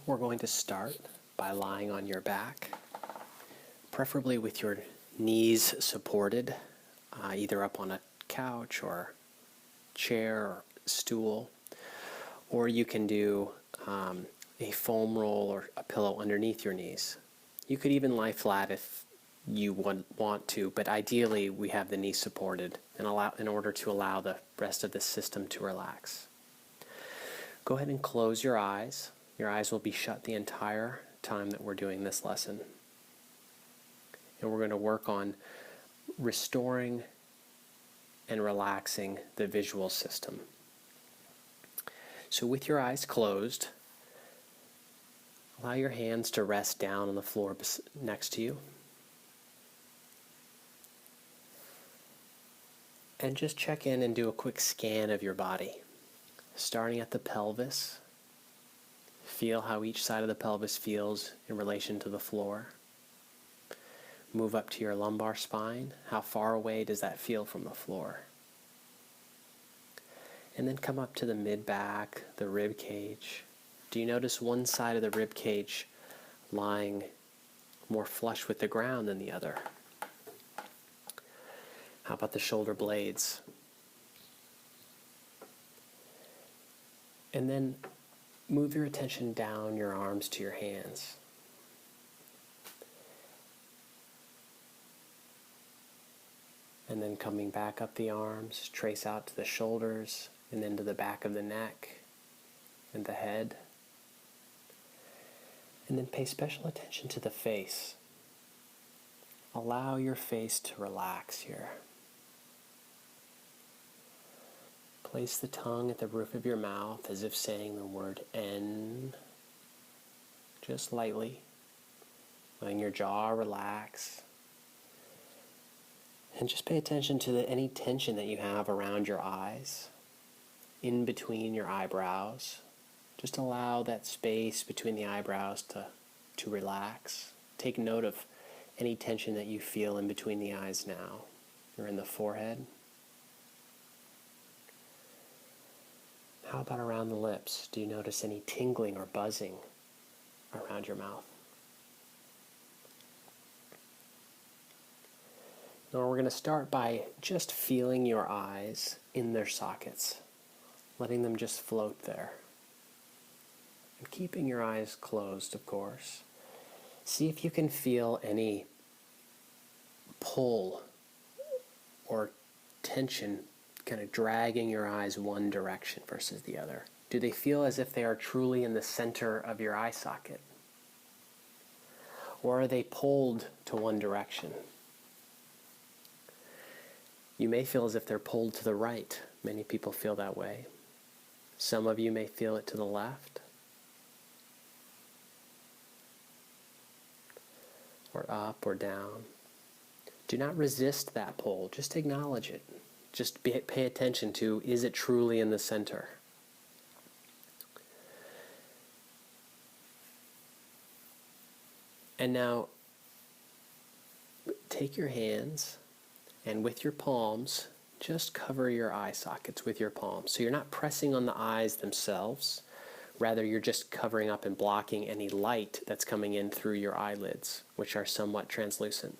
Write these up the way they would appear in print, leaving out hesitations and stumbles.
We're going to start by lying on your back, preferably with your knees supported, either up on a couch or chair or stool, or you can do a foam roll or a pillow underneath your knees. You could even lie flat if you want to, but ideally we have the knees supported in order to allow the rest of the system to relax. Go ahead and close your eyes. Your eyes will be shut the entire time that we're doing this lesson. And we're going to work on restoring and relaxing the visual system. So with your eyes closed, allow your hands to rest down on the floor next to you. And just check in and do a quick scan of your body. Starting at the pelvis, feel how each side of the pelvis feels in relation to the floor. Move up to your lumbar spine. How far away does that feel from the floor? And then come up to the mid-back, the rib cage. Do you notice one side of the rib cage lying more flush with the ground than the other? How about the shoulder blades? And then move your attention down your arms to your hands. And then coming back up the arms, trace out to the shoulders and then to the back of the neck and the head. And then pay special attention to the face. Allow your face to relax here. Place the tongue at the roof of your mouth as if saying the word N, just lightly, letting your jaw relax. And just pay attention to any tension that you have around your eyes, in between your eyebrows. Just allow that space between the eyebrows to relax. Take note of any tension that you feel in between the eyes now, or in the forehead. How about around the lips? Do you notice any tingling or buzzing around your mouth? Now we're going to start by just feeling your eyes in their sockets, letting them just float there. And keeping your eyes closed, of course. See if you can feel any pull or tension kind of dragging your eyes one direction versus the other. Do they feel as if they are truly in the center of your eye socket? Or are they pulled to one direction? You may feel as if they're pulled to the right. Many people feel that way. Some of you may feel it to the left, or up or down. Do not resist that pull. Just acknowledge it. Just pay attention to, is it truly in the center? And now, take your hands and with your palms, just cover your eye sockets with your palms. So you're not pressing on the eyes themselves. Rather, you're just covering up and blocking any light that's coming in through your eyelids, which are somewhat translucent.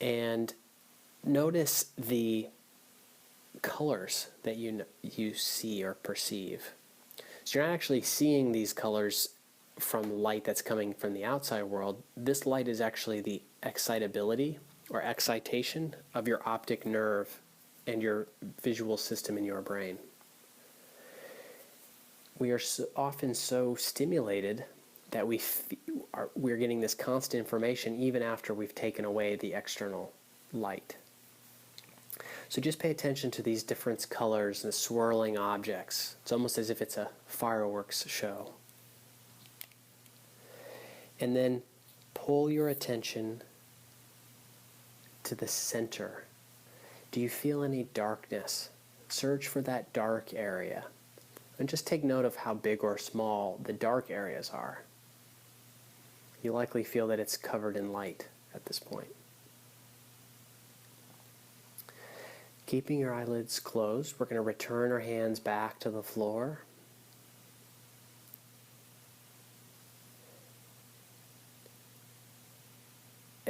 And notice the colors that you see or perceive. So you're not actually seeing these colors from light that's coming from the outside world. This light is actually the excitability or excitation of your optic nerve and your visual system in your brain. We are often so stimulated that we're getting this constant information even after we've taken away the external light. So just pay attention to these different colors and the swirling objects. It's almost as if it's a fireworks show. And then pull your attention to the center. Do you feel any darkness? Search for that dark area. And just take note of how big or small the dark areas are. You likely feel that it's covered in light at this point. Keeping your eyelids closed, we're going to return our hands back to the floor.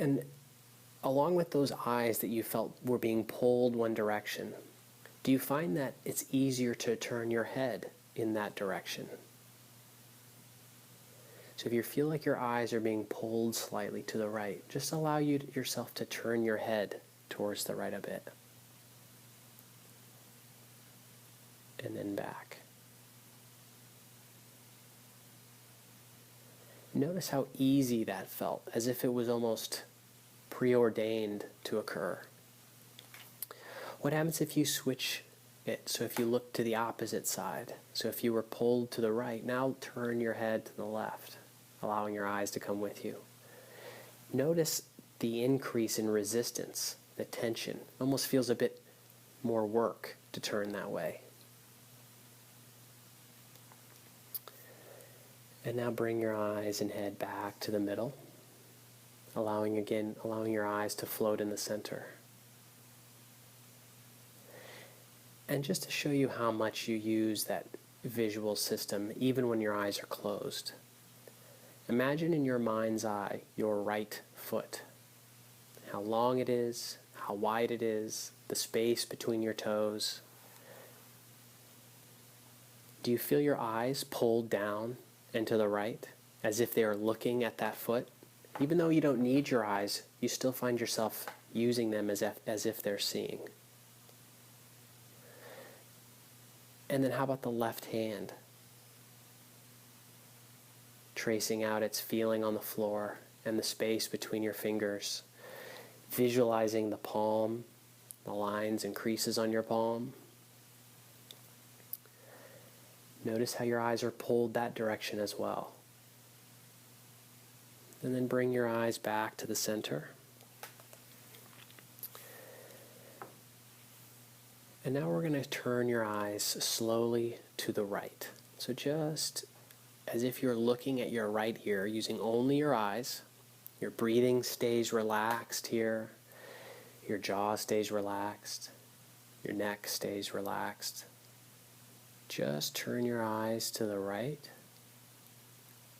And along with those eyes that you felt were being pulled one direction, do you find that it's easier to turn your head in that direction? So if you feel like your eyes are being pulled slightly to the right, just allow yourself to turn your head towards the right a bit. And then back. Notice how easy that felt, as if it was almost preordained to occur. What happens if you switch it? So if you look to the opposite side, so if you were pulled to the right, now turn your head to the left, allowing your eyes to come with you. Notice the increase in resistance, the tension. It almost feels a bit more work to turn that way. And now bring your eyes and head back to the middle, allowing your eyes to float in the center. And just to show you how much you use that visual system, even when your eyes are closed, imagine in your mind's eye your right foot, how long it is, how wide it is, the space between your toes. Do you feel your eyes pulled down and to the right, as if they are looking at that foot? Even though you don't need your eyes, you still find yourself using them as if they're seeing. And then how about the left hand? Tracing out its feeling on the floor and the space between your fingers. Visualizing the palm, the lines and creases on your palm. Notice how your eyes are pulled that direction as well. And then bring your eyes back to the center. And now we're going to turn your eyes slowly to the right. So just as if you're looking at your right ear using only your eyes. Your breathing stays relaxed here. Your jaw stays relaxed. Your neck stays relaxed. Just turn your eyes to the right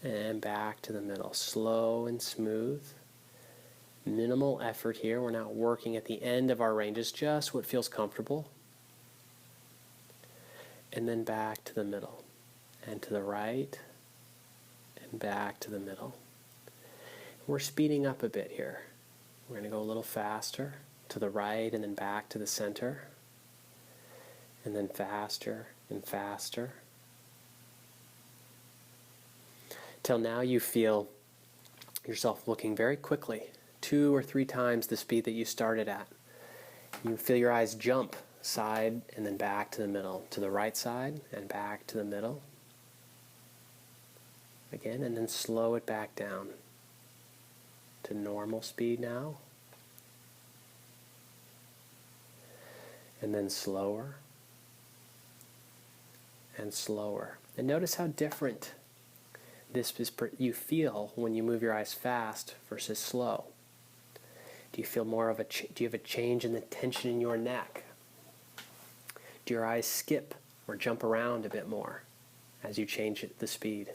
and back to the middle. Slow and smooth. Minimal effort here. We're not working at the end of our ranges, just what feels comfortable. And then back to the middle, and to the right, and back to the middle. We're speeding up a bit here. We're going to go a little faster, to the right, and then back to the center, and then faster and faster. Till now you feel yourself looking very quickly, 2 or 3 times the speed that you started at. You feel your eyes jump side and then back to the middle, to the right side and back to the middle. Again, and then slow it back down to normal speed now. And then slower and slower. And notice how different you feel when you move your eyes fast versus slow. Do you feel more of do you have a change in the tension in your neck? Do your eyes skip or jump around a bit more as you change the speed?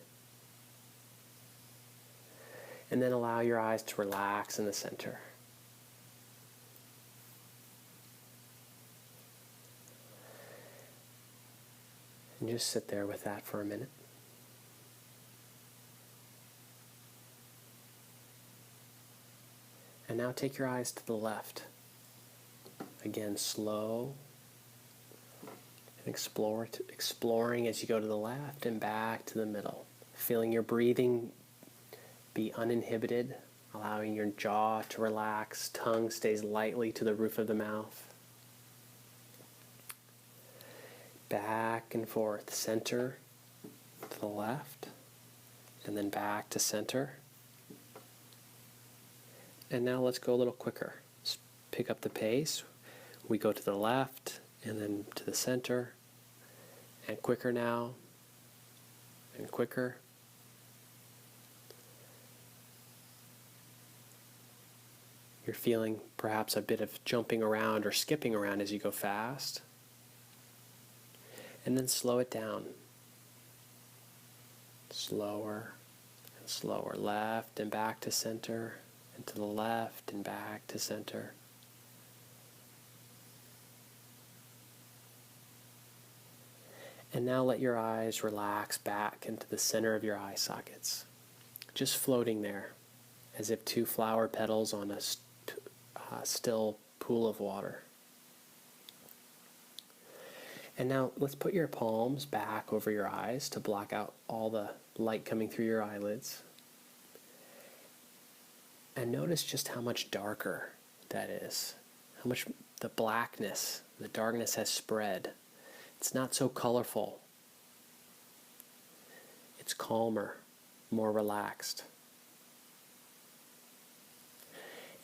And then allow your eyes to relax in the center. And just sit there with that for a minute. And now take your eyes to the left. Again, slow. And exploring as you go to the left and back to the middle. Feeling your breathing be uninhibited, allowing your jaw to relax, tongue stays lightly to the roof of the mouth. Back and forth, center to the left, and then back to center. And now let's go a little quicker. Let's pick up the pace. We go to the left, and then to the center, and quicker now, and quicker. You're feeling perhaps a bit of jumping around or skipping around as you go fast. And then slow it down. Slower and slower. Left and back to center and to the left and back to center. And now let your eyes relax back into the center of your eye sockets, just floating there, as if two flower petals on a still pool of water. And now let's put your palms back over your eyes to block out all the light coming through your eyelids. And notice just how much darker that is, how much the blackness, the darkness has spread. It's not so colorful. It's calmer, more relaxed.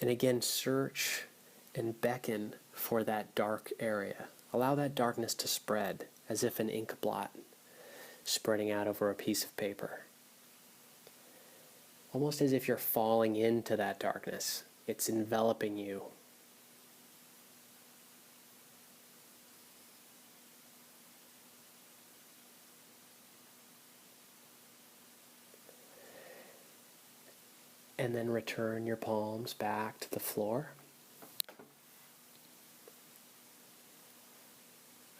And again, search and beckon for that dark area. Allow that darkness to spread as if an ink blot spreading out over a piece of paper. Almost as if you're falling into that darkness. It's enveloping you. And then return your palms back to the floor.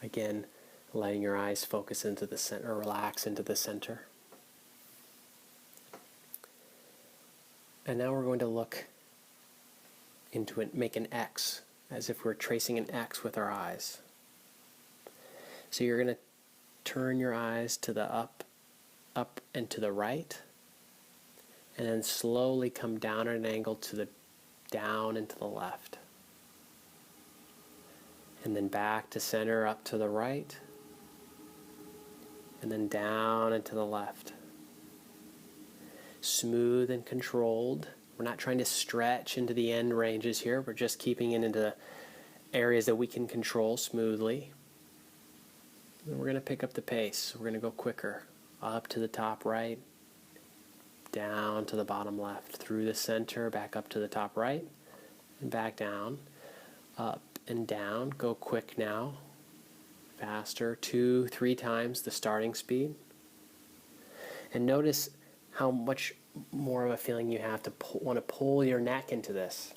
Again, letting your eyes focus into the center, relax into the center. And now we're going to look into it, make an X, as if we're tracing an X with our eyes. So you're going to turn your eyes to the up and to the right, and then slowly come down at an angle to the down and to the left. And then back to center, up to the right, and then down and to the left. Smooth and controlled. We're not trying to stretch into the end ranges here. We're just keeping it into the areas that we can control smoothly. Then we're going to pick up the pace. We're going to go quicker. Up to the top right, down to the bottom left, through the center, back up to the top right, and back down, up and down. Go quick now, faster, 2-3 times the starting speed. And notice how much more of a feeling you have to want to pull your neck into this.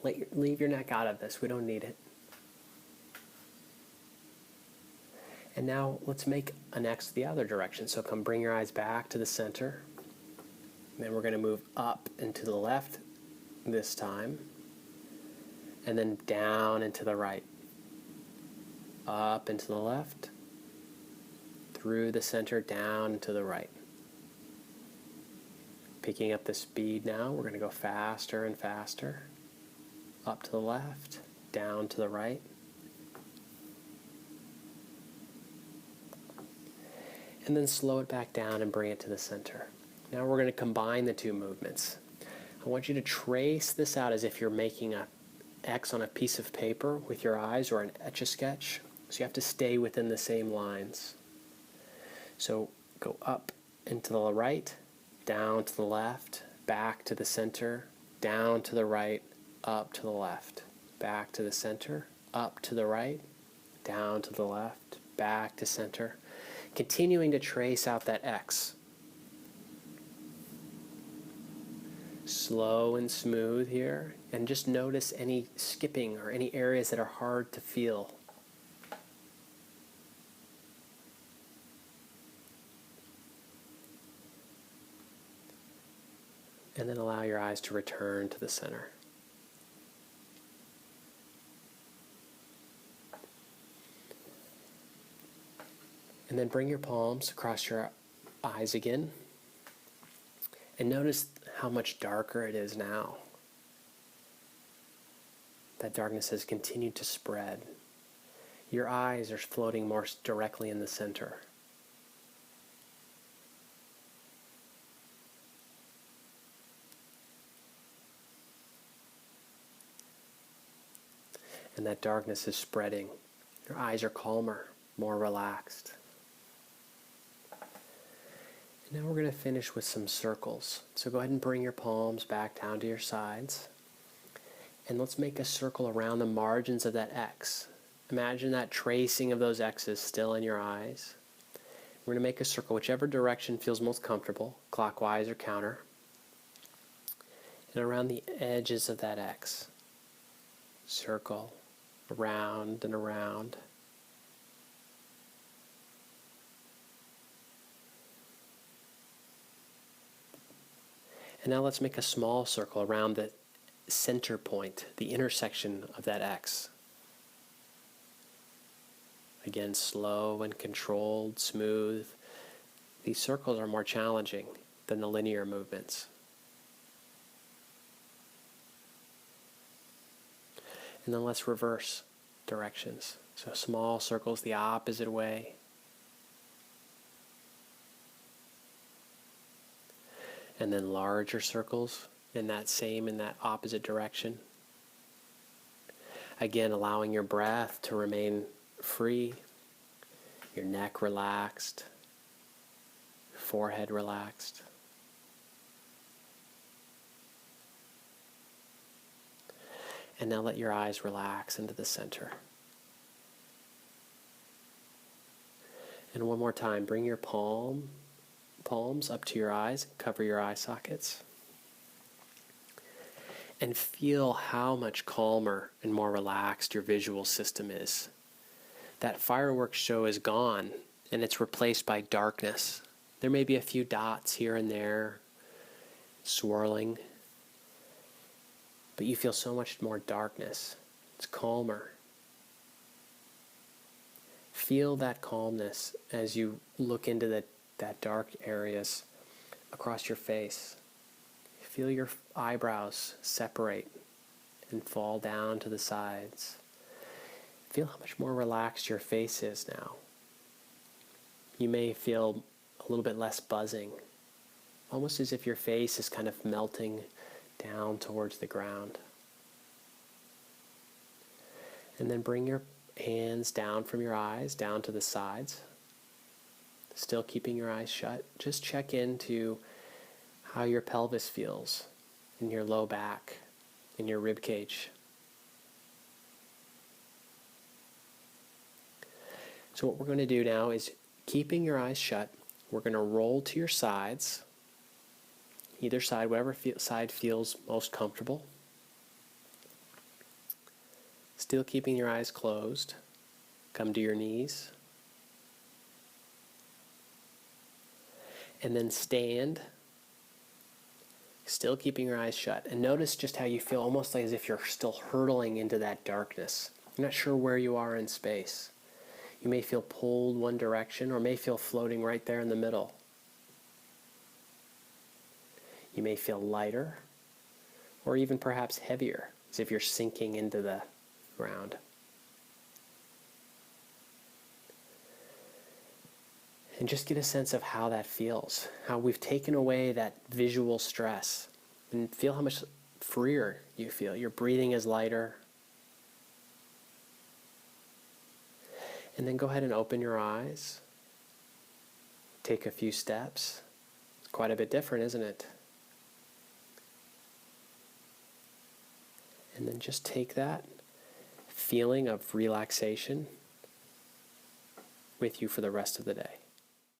Leave your neck out of this. We don't need it. And now let's make an X the other direction. So come bring your eyes back to the center. And then we're going to move up and to the left this time. And then down and to the right. Up and to the left. Through the center, down and to the right. Picking up the speed now. We're going to go faster and faster. Up to the left, down to the right. And then slow it back down and bring it to the center. Now we're going to combine the two movements. I want you to trace this out as if you're making an X on a piece of paper with your eyes, or an Etch-a-Sketch. So you have to stay within the same lines. So go up and to the right, down to the left, back to the center, down to the right, up to the left, back to the center, up to the right, down to the left, back to center. Continuing to trace out that X. Slow and smooth here, and just notice any skipping or any areas that are hard to feel. And then allow your eyes to return to the center. And then bring your palms across your eyes again. And notice how much darker it is now. That darkness has continued to spread. Your eyes are floating more directly in the center. And that darkness is spreading. Your eyes are calmer, more relaxed. And now we're going to finish with some circles. So go ahead and bring your palms back down to your sides. And let's make a circle around the margins of that X. Imagine that tracing of those X's still in your eyes. We're going to make a circle, whichever direction feels most comfortable, clockwise or counter. And around the edges of that X, circle around and around. And now let's make a small circle around the center point, the intersection of that X. Again, slow and controlled, smooth. These circles are more challenging than the linear movements. And then let's reverse directions. So small circles the opposite way. And then larger circles in that opposite direction. Again, allowing your breath to remain free, your neck relaxed, forehead relaxed. And now let your eyes relax into the center. And one more time, bring your palms up to your eyes, cover your eye sockets. And feel how much calmer and more relaxed your visual system is. That fireworks show is gone, and it's replaced by darkness. There may be a few dots here and there, swirling, but you feel so much more darkness. It's calmer. Feel that calmness as you look into that dark areas across your face. Feel your eyebrows separate and fall down to the sides. Feel how much more relaxed your face is now. You may feel a little bit less buzzing, almost as if your face is kind of melting down towards the ground. And then bring your hands down from your eyes, down to the sides. Still keeping your eyes shut. Just check into how your pelvis feels in your low back, in your rib cage. So what we're going to do now is, keeping your eyes shut, we're going to roll to your sides, either side, whatever side feels most comfortable. Still keeping your eyes closed, come to your knees. And then stand, still keeping your eyes shut. And notice just how you feel, almost like as if you're still hurtling into that darkness. You're not sure where you are in space. You may feel pulled one direction, or may feel floating right there in the middle. You may feel lighter, or even perhaps heavier, as if you're sinking into the ground. And just get a sense of how that feels, how we've taken away that visual stress, and feel how much freer you feel. Your breathing is lighter. And then go ahead and open your eyes. Take a few steps. It's quite a bit different, isn't it? And then just take that feeling of relaxation with you for the rest of the day.